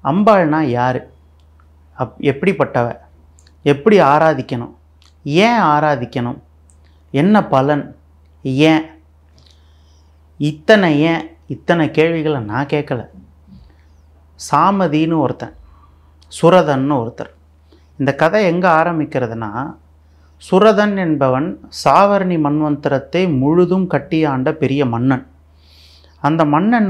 அம்பாள்னா யார், எப்படிப்பட்டவ, எப்படி ஆராதிக்கணும், ஏன் ஆராதிக்கணும், என்ன பலன், ஏன் இத்தனை கேள்விகளை நான் கேட்கல. சாமதின்னு ஒருத்தன், சுரதன்னு ஒருத்தர். இந்த கதை எங்கே ஆரம்பிக்கிறதுனா, சுரதன் என்பவன் சாவர்ணி மன்வந்தரத்தை முழுதும் கட்டி ஆண்ட பெரிய மன்னன். அந்த மன்னன்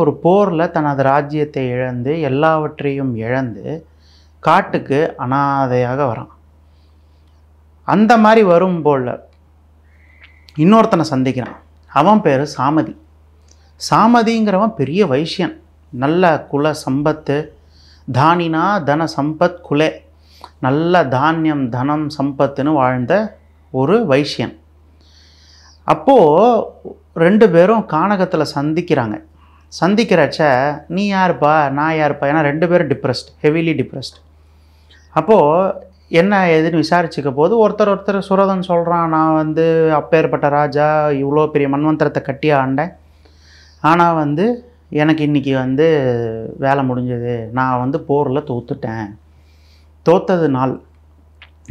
ஒரு போரில் தனது ராஜ்யத்தை இழந்து எல்லாவற்றையும் இழந்து காட்டுக்கு அனாதையாக வரான். அந்த மாதிரி வரும்போல் இன்னொருத்தனை சந்திக்கிறான். அவன் பேர் சாமதி. சாமதிங்கிறவன் பெரிய வைசியன், நல்ல குல சம்பத்து, தானினா தன சம்பத் குலே, நல்ல தானியம் தனம் சம்பத்துன்னு வாழ்ந்த ஒரு வைசியன். அப்போது ரெண்டு பேரும் கானகத்தில் சந்திக்கிறாங்க. சந்திக்கிறச்ச நீ யாருப்பா நான் யாருப்பா, ஏன்னா ரெண்டு பேரும் டிப்ரெஸ்ட், ஹெவிலி டிப்ரெஸ்ட். அப்போது என்ன ஏதுன்னு விசாரிச்சுக்க போது ஒருத்தர் சுரதன் சொல்கிறான், நான் அப்பேற்பட்ட ராஜா, இவ்வளோ பெரிய மன்வந்தரத்தை கட்டி ஆண்டேன், ஆனால் எனக்கு இன்றைக்கி வேலை முடிஞ்சது, நான் போரில் தோத்துட்டேன், தோத்ததுனால்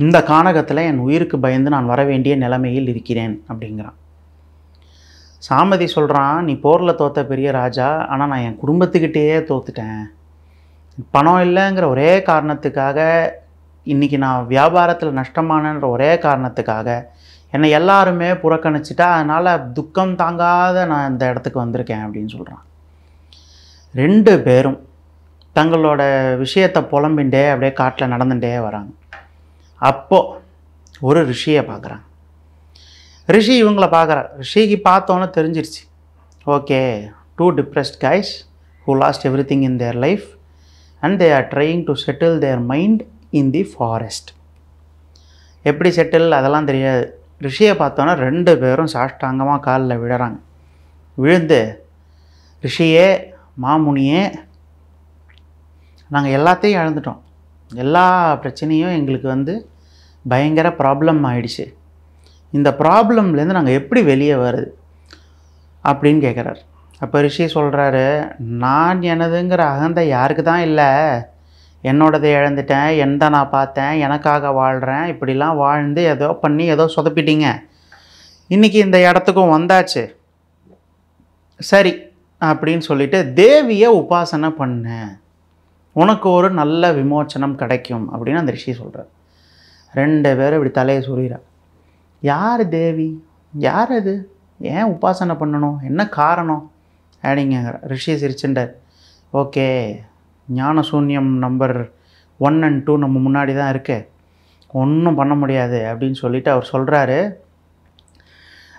இந்த கானகத்தில் என் உயிருக்கு பயந்து நான் வர வேண்டிய நிலைமையில் இருக்கிறேன் அப்படிங்கிறான். சாமதி சொல்கிறான், நீ போரில் தோத்த பெரிய ராஜா, ஆனால் நான் என் குடும்பத்துக்கிட்டேயே தோத்துட்டேன். பணம் இல்லைங்கிற ஒரே காரணத்துக்காக, இன்றைக்கி நான் வியாபாரத்தில் நஷ்டமானன்ற ஒரே காரணத்துக்காக என்னை எல்லாருமே புறக்கணிச்சிட்டா, அதனால் துக்கம் தாங்காத நான் இந்த இடத்துக்கு வந்திருக்கேன் அப்படின்னு சொல்கிறான். ரெண்டு பேரும் தங்களோட விஷயத்தை புலம்பின்ண்டே அப்படியே காட்டில் நடந்துகிட்டே வராங்க. அப்போது ஒரு ரிஷியை பார்க்குறாங்க. ரிஷி இவங்கள பார்க்குறார். ரிஷிக்கு பார்த்தோன்னே தெரிஞ்சிருச்சு, okay, two depressed guys who lost everything in their life and they are trying to settle their mind in the forest. எப்படி செட்டில் அதெல்லாம் தெரியாது. ரிஷியை பார்த்தோன்னா ரெண்டு பேரும் சாஷ்டாங்கமாக காலில் விழுறாங்க. விழுந்து, ரிஷியே, மாமுனியே, நாங்கள் எல்லாத்தையும் இழந்துட்டோம், எல்லா பிரச்சனையும் எங்களுக்கு பயங்கர ப்ராப்ளம் ஆயிடுச்சு, இந்த ப்ராப்ளம்லேருந்து நாங்கள் எப்படி வெளியே வருது அப்படின்னு கேட்குறாரு. அப்போ ரிஷி சொல்கிறாரு, நான் எனதுங்கிற அகந்தை யாருக்கு தான் இல்லை, என்னோடதை இழந்துட்டேன், எந்த நான் பார்த்தேன், எனக்காக வாழ்கிறேன், இப்படிலாம் வாழ்ந்து ஏதோ பண்ணி ஏதோ சொதப்பிட்டீங்க, இன்றைக்கி இந்த இடத்துக்கும் வந்தாச்சு, சரி அப்படின்னு சொல்லிட்டு தேவியை உபாசனை பண்ணு, உனக்கு ஒரு நல்ல விமோச்சனம் கிடைக்கும் அப்படின்னு அந்த ரிஷி சொல்கிறார். ரெண்டு பேரும் இப்படி தலையை சுரிகிறார். யார் தேவி, யார் அது, ஏன் உபாசனை பண்ணணும், என்ன காரணம் அப்படிங்கிற. ரிஷி சிரிச்சுண்டார். ஓகே, ஞான சூன்யம் நம்பர் 1 and 2 நம்ம முன்னாடி தான் இருக்கு, ஒன்றும் பண்ண முடியாது அப்படின்னு சொல்லிட்டு அவர் சொல்கிறாரு,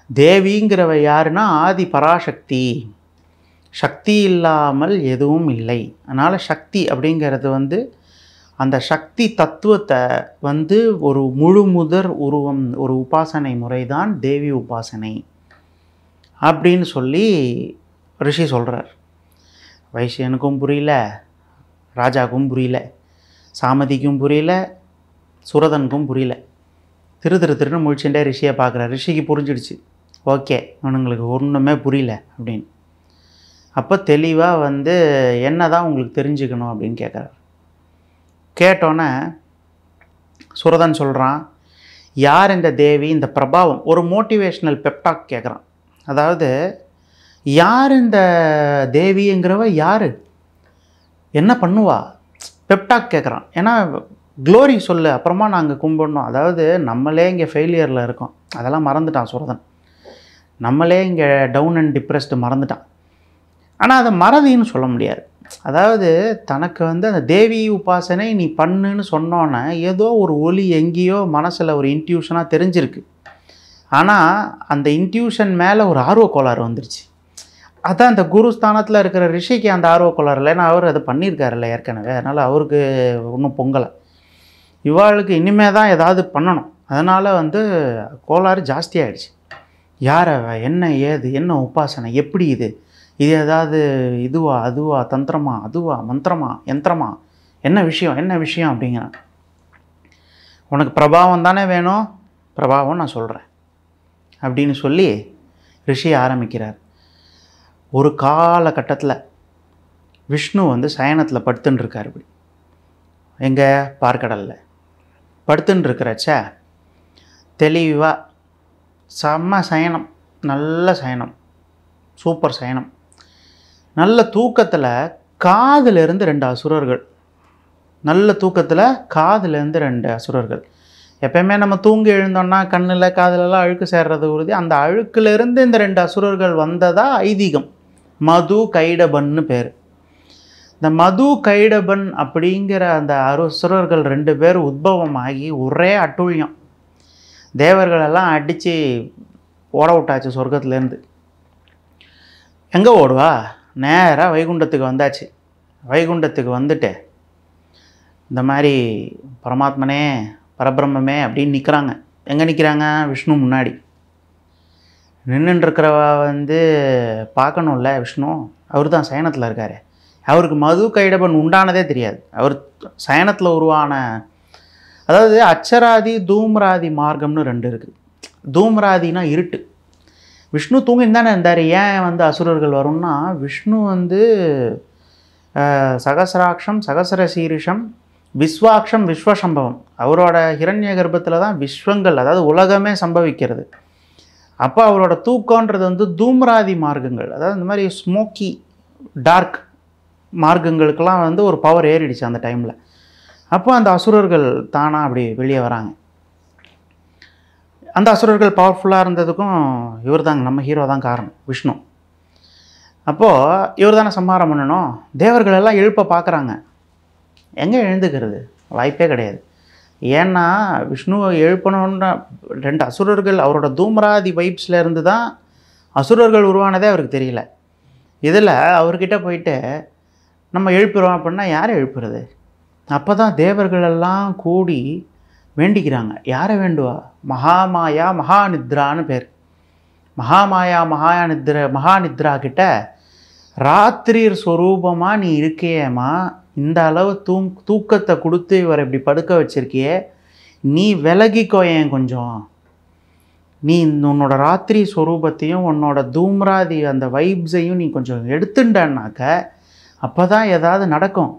தேவிங்கிறவ யாருன்னா ஆதி பராசக்தி, சக்தி இல்லாமல் எதுவும் இல்லை. அதனால் சக்தி அப்படிங்கிறது அந்த சக்தி தத்துவத்தை ஒரு முழு முதற் உருவம், ஒரு உபாசனை முறை தான் தேவி உபாசனை அப்படின்னு சொல்லி ரிஷி சொல்கிறார். வைசியனுக்கும் புரியல, ராஜாவுக்கும் புரியல, சாமதிக்கும் புரியல, சுரதனுக்கும் புரியல. திருன்னு முழிச்சுட்டே ரிஷியை பார்க்குறார். ரிஷிக்கு புரிஞ்சிடுச்சு, ஓகே, இவனுங்களுக்கு ஒன்றுமே புரியல அப்படின்னு. அப்போ தெளிவாக என்ன தான் உங்களுக்கு தெரிஞ்சுக்கணும் அப்படின்னு கேட்குறாரு. கேட்டோன்னே சுரதன் சொல்கிறான், யார் இந்த தேவி, இந்த பிரபாவம், ஒரு மோட்டிவேஷ்னல் பெப்டாக் கேட்குறான். அதாவது யார் இந்த தேவிங்கிறவ, யார், என்ன பண்ணுவா, பெப்டாக் கேட்குறான். ஏன்னா க்ளோரி சொல்லு, அப்புறமா நாங்கள் கும்பிடணும். அதாவது நம்மளே இங்கே ஃபெயிலியரில் இருக்கோம், அதெல்லாம் மறந்துட்டான் சுரதன். நம்மளே இங்கே டவுன் அண்ட் டிப்ரெஸ்டு மறந்துட்டான். ஆனால் அதை மறதின்னு சொல்ல முடியாது. அதாவது தனக்கு அந்த தேவி உபாசனை நீ பண்ணுன்னு சொன்னோன்னே ஏதோ ஒரு ஒலி எங்கேயோ மனசில் ஒரு இன்ட்யூஷனாக தெரிஞ்சிருக்கு. ஆனால் அந்த இன்ட்யூஷன் மேலே ஒரு ஆர்வக்கோளாறு வந்துருச்சு. அதான் அந்த குரு ஸ்தானத்தில் இருக்கிற ரிஷிக்கு அந்த ஆர்வக்கோளாறு இல்லை, ஏன்னா அவர் அதை பண்ணியிருக்காருல்ல ஏற்கனவே, அதனால் அவருக்கு ஒன்றும் பொங்கலை. இவாளுக்கு இனிமே தான் ஏதாவது பண்ணணும், அதனால் கோளாறு ஜாஸ்தியாகிடுச்சு. யார் என்ன ஏது, என்ன உபாசனை, எப்படி இது ஏதாவது இதுவா அதுவா தந்திரமா அதுவா மந்திரமா யந்திரமா, என்ன விஷயம் அப்படிங்கிறான். உனக்கு பிரபாவம் தானே வேணும், பிரபாவம் நான் சொல்கிறேன் அப்படின்னு சொல்லி ரிஷி ஆரம்பிக்கிறார். ஒரு காலகட்டத்தில் விஷ்ணு வந்து சயனத்தில் படுத்துன்னு இருக்கார். இப்படி எங்கே பார்க்கடலில் படுத்துன்னு இருக்கிறச்ச தெளிவாக செம்ம சயனம், நல்ல சயனம், சூப்பர் சயனம். நல்ல தூக்கத்தில் காதிலிருந்து 2 அசுரர்கள், நல்ல தூக்கத்தில் காதிலேருந்து 2 அசுரர்கள். எப்பயுமே நம்ம தூங்கி எழுந்தோன்னா கண்ணில் காதிலெல்லாம் அழுக்கு சேர்றது உறுதி. அந்த அழுக்கிலிருந்து இந்த 2 அசுரர்கள் வந்ததா ஐதீகம். மது கைடபன்னு பேர். இந்த மது கைடபன் அப்படிங்கிற அந்த அசுரர்கள் 2 பேர் உத்பவமாகி ஒரே அட்டுழியம். தேவர்களெல்லாம் அடித்து ஓட விட்டாச்சு சொர்க்கத்துலேருந்து. எங்கே ஓடுவா? நேராக வைகுண்டத்துக்கு வந்தாச்சு. வைகுண்டத்துக்கு வந்துட்டு இந்த மாதிரி பரமாத்மனே பரபிரம்மே அப்படின்னு நிற்கிறாங்க. எங்கே நிற்கிறாங்க? விஷ்ணு முன்னாடி நின்றுட்டுருக்கிறவ வந்து பார்க்கணும்ல விஷ்ணு. அவர் தான் சயனத்தில் இருக்கார். அவருக்கு மது கைடபன் உண்டானதே தெரியாது. அவர் சயனத்தில் உருவான, அதாவது அச்சராதி தூம்ராதி மார்க்கம்னு 2 இருக்குது. தூம்ராதினா இருட்டு. விஷ்ணு தூங்கின்னு தானே இருந்தார். ஏன் வந்து அசுரர்கள் வரும்னா, விஷ்ணு வந்து சகசராட்சம் சகசரசீரிஷம் விஸ்வாட்சம் விஸ்வசம்பவம். அவரோட ஹிரண்ய கர்ப்பத்தில் தான் விஸ்வங்கள், அதாவது உலகமே சம்பவிக்கிறது. அப்போ அவரோட தூக்கன்றது வந்து தூம்ராதி மார்க்கங்கள், அதாவது இந்த மாதிரி ஸ்மோக்கி டார்க் மார்க்கங்களுக்கெல்லாம் வந்து ஒரு பவர் ஏறிடுச்சு அந்த டைமில். அப்போ அந்த அசுரர்கள் தானாக அப்படி வெளியே வராங்க. அந்த அசுரர்கள் பவர்ஃபுல்லாக இருந்ததுக்கும் இவர் தாங்க, நம்ம ஹீரோ தான் காரணம், விஷ்ணு. அப்போது இவர் தானே சம்ஹாரம் பண்ணணும். தேவர்கள் எல்லாம் எழுப்ப பார்க்குறாங்க. எங்கே எழுந்துக்கிறது? வாய்ப்பே கிடையாது. ஏன்னா விஷ்ணுவை எழுப்பணுன்ற 2 அசுரர்கள், அவரோட தூம்ராதி வைப்ஸில் இருந்து தான் அசுரர்கள் உருவானதே அவருக்கு தெரியல. இதில் அவர்கிட்ட போயிட்டு நம்ம எழுப்பிடுவோம் அப்படின்னா யாரை எழுப்புறது? அப்போ தான் தேவர்களெல்லாம் கூடி வேண்டிக்கிறாங்க. யாரை வேண்டுவா? மகாமாயா மகாநித்ரான்னு பேர். மகாமாயா மகாநித்ரா கிட்ட ராத்திரிர் ஸ்வரூபமாக நீ இருக்கியேம்மா, இந்த அளவு தூக்கத்தை கொடுத்து இவரை இப்படி படுக்க வச்சிருக்கியே, நீ விலகிக்கோயேன் கொஞ்சம். நீ உன்னோட ராத்திரி ஸ்வரூபத்தையும் உன்னோட தூம்ராதி அந்த வைப்ஸையும் நீ கொஞ்சம் எடுத்துட்டனாக்க அப்போ தான் ஏதாவது நடக்கும்.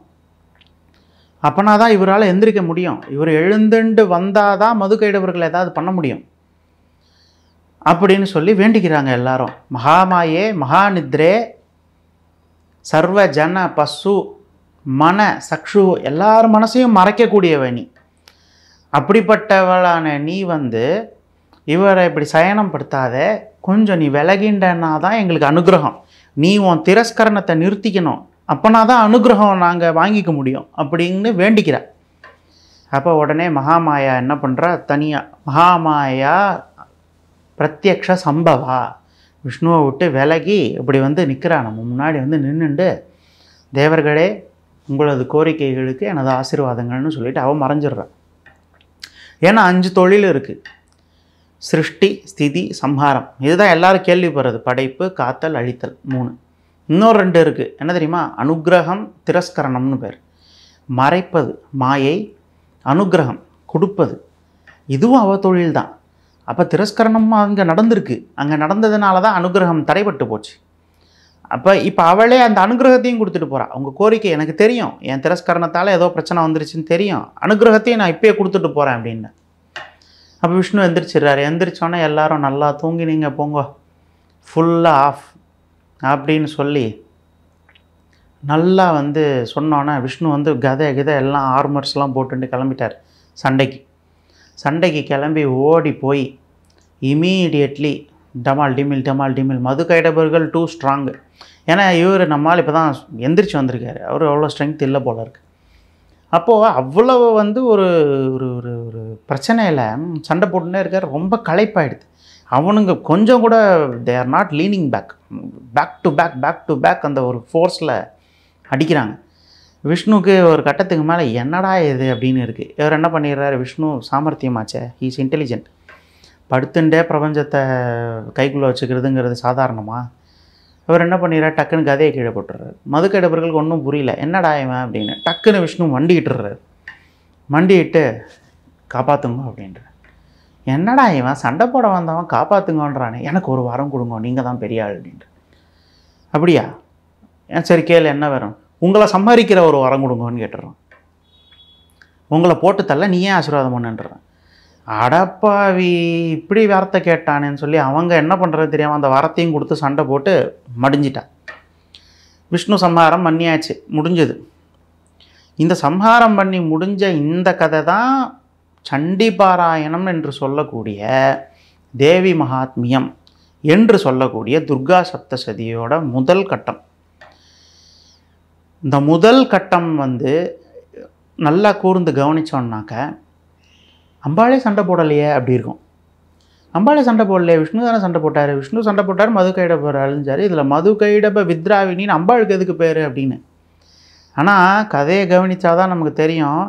அப்போனா தான் இவரால் எந்திரிக்க முடியும். இவர் எழுந்துண்டு வந்தால் தான் மது கைடவர்கள் ஏதாவது பண்ண முடியும் அப்படின்னு சொல்லி வேண்டிக்கிறாங்க எல்லாரும். மகாமாயே மகாநித்ரே சர்வ ஜன பசு மன சக்ஷு, எல்லார் மனசையும் மறைக்கக்கூடியவ நீ. அப்படிப்பட்டவளான நீ வந்து இவரை இப்படி சயனம் படுத்தாத, கொஞ்சம் நீ விலகின்றனா தான் எங்களுக்கு அனுகிரகம். நீ உன் திரஸ்கரணத்தை நிறுத்திக்கணும், அப்போனா தான் அனுகிரகம் நாங்கள் வாங்கிக்க முடியும் அப்படின்னு வேண்டிக்கிற. அப்போ உடனே மகாமாயா என்ன பண்ணுறா? தனியாக மகாமாயா பிரத்யக்ஷ சம்பவா, விஷ்ணுவை விட்டு விலகி இப்படி வந்து நிற்கிறா. நம்ம முன்னாடி வந்து நின்றுண்டு, தேவர்களே உங்களது கோரிக்கைகளுக்கு எனது ஆசீர்வாதங்கள்னு சொல்லிட்டு அவன் மறைஞ்சிடுறான். ஏன்னா 5 தொழில் இருக்குது: சிருஷ்டி, ஸ்திதி, சம்ஹாரம். இதுதான் எல்லாரும் கேள்விப்படுறது. படைப்பு, காத்தல், அழித்தல் 3. இன்னொரு 2 இருக்குது. என்ன தெரியுமா? அனுகிரகம், திரஸ்கரணம்னு பேர். மறைப்பது மாயை, அனுகிரகம் கொடுப்பது, இதுவும் அவ தொழில் தான். அப்போ திரஸ்கரணமும் அங்கே நடந்திருக்கு. அங்கே நடந்ததுனால தான் அனுகிரகம் தடைபட்டு போச்சு. அப்போ இப்போ அவளே அந்த அனுகிரகத்தையும் கொடுத்துட்டு போகிறாள். அவங்க கோரிக்கை எனக்கு தெரியும், என் திரஸ்கரணத்தால் ஏதோ பிரச்சனை வந்துருச்சுன்னு தெரியும், அனுகிரகத்தையும் நான் இப்போயே கொடுத்துட்டு போகிறேன் அப்படின்னு. அப்போ விஷ்ணு எந்திரிச்சிடுறாரு. எந்திரிச்சோன்னே எல்லாரும் நல்லா தூங்கி நீங்கள் போங்க, ஃபுல்லாக ஆஃப் அப்படின்னு சொல்லி நல்லா வந்து சொன்னோன்னே விஷ்ணு வந்து கதை எல்லாம் ஆர்மர்ஸ்லாம் போட்டுட்டு கிளம்பிட்டார் சண்டைக்கு கிளம்பி ஓடி போய் இமீடியட்லி டமால் டிமில் மது கைடபர்கள் டூ ஸ்ட்ராங்கு. ஏன்னா இவர் நம்மால் இப்போ தான் எந்திரிச்சு வந்திருக்காரு, அவர் அவ்வளோ ஸ்ட்ரென்த் இல்லை போல இருக்குது. அப்போது அவ்வளவு வந்து ஒரு ஒரு ஒரு பிரச்சனையில் சண்டை போட்டுன்னே இருக்கார். ரொம்ப களைப்பாயிடுது. அவனுங்க கொஞ்சம் கூட they are not leaning back to back அந்த ஒரு ஃபோர்ஸில் அடிக்கிறாங்க. விஷ்ணுவுக்கு ஒரு கட்டத்துக்கு மேலே என்னடா இது அப்படின்னு இருக்குது. இவர் என்ன பண்ணிடுறாரு? விஷ்ணு சாமர்த்தியமாச்சே, ஹீஸ் இன்டெலிஜென்ட். படுத்துட்டே பிரபஞ்சத்தை கைக்குள்ளே வச்சுக்கிறதுங்கிறது சாதாரணமாக? இவர் என்ன பண்ணிடுறாரு? டக்குன்னு கதையை கீழே போட்டுறாரு. மது கைடவர்களுக்கு ஒன்றும் புரியல, என்னடா இவன் அப்படின்னு. டக்குன்னு விஷ்ணு மண்டிக்கிட்டுறாரு. மண்டிட்டு காப்பாற்றுங்க அப்படின்ற. என்னடா இவன் சண்டை போட வந்தவன் காப்பாற்றுங்கன்றானே, எனக்கு ஒரு வாரம் கொடுங்க, நீங்கள் தான் பெரிய ஆள் அப்படின்ற. அப்படியா? சரி கேளு, என்ன வரும்? உங்களை சம்ஹரிக்கிற ஒரு வரம் கொடுங்கன்னு கேட்டுறான். உங்களை போட்டு தள்ள நீ ஏன் ஆசீர்வாதம் பண்ணுன்றான். அடப்பாவி இப்படி வார்த்தை கேட்டானேன்னு சொல்லி அவங்க என்ன பண்ணுறது தெரியாமல் அந்த வரத்தையும் கொடுத்து சண்டை போட்டு மடிஞ்சிட்டான். விஷ்ணு சம்ஹாரம் பண்ணியாச்சு, முடிஞ்சது. இந்த சம்ஹாரம் பண்ணி முடிஞ்ச இந்த கதை தான் சண்டி பாராயணம் என்று சொல்லக்கூடிய தேவி மகாத்மியம் என்று சொல்லக்கூடிய துர்கா சப்தசதியோட முதல் கட்டம். இந்த முதல் கட்டம் நல்லா கூர்ந்து கவனித்தோன்னாக்க அம்பாளே சண்டை போடலையே அப்படி இருக்கும். அம்பாளே சண்டை போடலையே, விஷ்ணு தானே சண்டை போட்டார். விஷ்ணு சண்டை போட்டார், மது கைடபர் அழிஞ்சார். இதில் மது கைடப வித்ராவினின்னு அம்பாளுக்கு எதுக்கு பேர் அப்படின்னு. ஆனால் கதையை கவனித்தாதான் நமக்கு தெரியும்,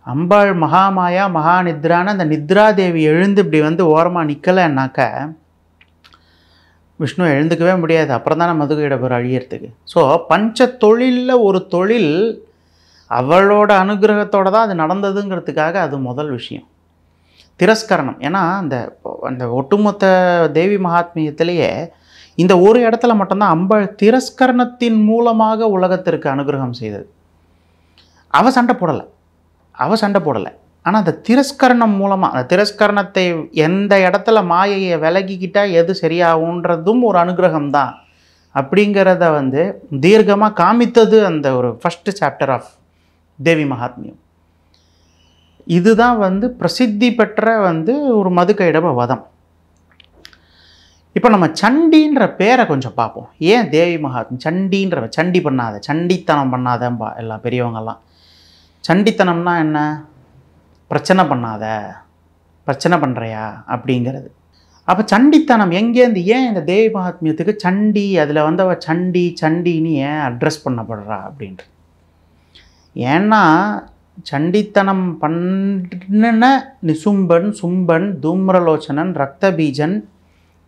அம்பாள் மகாமாயா மகாநித்ரான்னு அந்த நித்ரா தேவி எழுந்து இப்படி ஓரமாக நிற்கலைன்னாக்க விஷ்ணு எழுந்துக்கவே முடியாது. அப்புறம் தானே மது கைடபர் அழியறதுக்கு. ஸோ பஞ்ச தொழிலில் ஒரு தொழில் அவளோட அனுகிரகத்தோடு தான் அது நடந்ததுங்கிறதுக்காக அது முதல் விஷயம். திரஸ்கரணம். ஏன்னா அந்த ஒட்டுமொத்த தேவி மகாத்மியத்திலேயே இந்த ஒரு இடத்துல மட்டும்தான் அம்பாள் திரஸ்கரணத்தின் மூலமாக உலகத்திற்கு அனுகிரகம் செய்தது. அவள் சண்டை போடலை. ஆனால் அந்த திரஸ்கரணம் மூலமாக, அந்த திரஸ்கரணத்தை எந்த இடத்துல மாயையை விலகிக்கிட்டால் எது சரியாகுன்றதும் ஒரு அனுகிரகம் தான் அப்படிங்கிறத தீர்க்கமாக காமித்தது அந்த ஒரு ஃபஸ்ட்டு சாப்டர் ஆஃப் தேவி மகாத்மியம். இதுதான் பிரசித்தி பெற்ற ஒரு மதுக்கைடப வதம். இப்போ நம்ம சண்டின்ற பேரை கொஞ்சம் பார்ப்போம். ஏன் தேவி மகாத்மியம் சண்டின்ற, சண்டி பண்ணாத, சண்டித்தனம் பண்ணாதம்பா எல்லா பெரியவங்கெல்லாம். சண்டித்தனம்னா என்ன? பிரச்சனை பண்ணாத, பிரச்சனை பண்ணுறியா அப்படிங்கிறது. அப்போ சண்டித்தனம் எங்கேருந்து, ஏன் இந்த தேவி மகாத்மியத்துக்கு சண்டி, அதில் அவ சண்டின்னு ஏன் அட்ரஸ் பண்ணப்படுறா அப்படின்ட்டு. ஏன்னா சண்டித்தனம் பண்ணின நிசும்பன், சும்பன், தூம்ரலோச்சனன், ரக்தபீஜன்,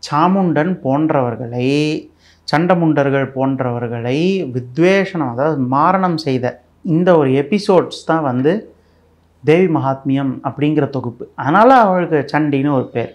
சாமுண்டன் போன்றவர்களை, சண்டமுண்டர்கள் போன்றவர்களை வித்வேஷனம், அதாவது மாரணம் செய்த இந்த ஒரு எபிசோட்ஸ் தான் தேவி மகாத்மியம் அப்படிங்கிற தொகுப்பு. அதனால் அவளுக்கு சண்டின்னு ஒரு பேர்.